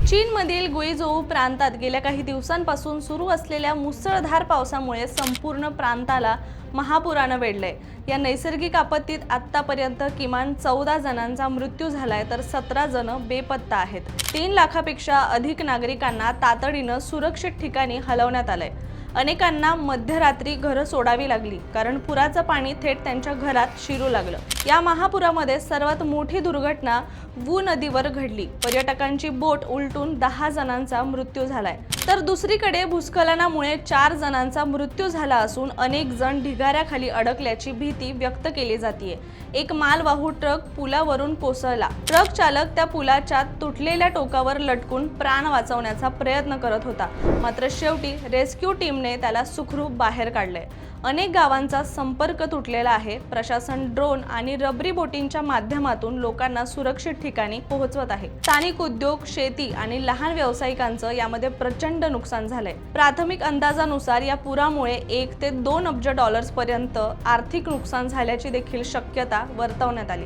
चीनमधील गुईझोऊ प्रांतात गेल्या काही दिवसांपासून सुरू असलेल्या मुसळधार पावसामुळे संपूर्ण प्रांताला महापुरानं वेढलंय। या नैसर्गिक आपत्तीत आतापर्यंत किमान 14 जणांचा मृत्यू झालाय तर 17 जण बेपत्ता आहेत। 3 लाखापेक्षा अधिक नागरिकांना तातडीनं सुरक्षित ठिकाणी हलवण्यात आलंय। अनेकांना मध्यरात्री घरं सोडावी लागली कारण पुराचं पाणी थेट त्यांच्या घरात शिरू लागलं। या महापुरामध्ये सर्वात मोठी दुर्घटना वू नदीवर घडली। पर्यटकांची बोट उलटून 10 जणांचा मृत्यू झालाय तर दुसरीकडे भूस्खलनामुळे 4 जणांचा मृत्यू झाला असून अनेक जण ढिगाऱ्याखाली अडकल्याची भीती व्यक्त केली जाते। एक मालवाहू ट्रक पुलावरून कोसळला। ट्रक चालक त्या पुलाच्या तुटलेल्या टोकावर लटकून प्राण वाचवण्याचा प्रयत्न करत होता, मात्र शेवटी रेस्क्यू टीमने त्याला सुखरूप बाहेर काढले। अनेक गावांचा संपर्क तुटलेला आहे। प्रशासन ड्रोन आणि रबरी बोटींच्या माध्यमातून लोकांना सुरक्षित ठिकाणी पोहोचवत आहे। स्थानिक उद्योग, शेती आणि लहान व्यावसायिकांचं यामध्ये प्रचंड नुकसान झालंय। प्राथमिक अंदाजानुसार या पुरामुळे 1 ते 2 अब्ज डॉलर्स पर्यंत आर्थिक नुकसान झाल्याची देखील शक्यता वर्तवण्यात आली आहे।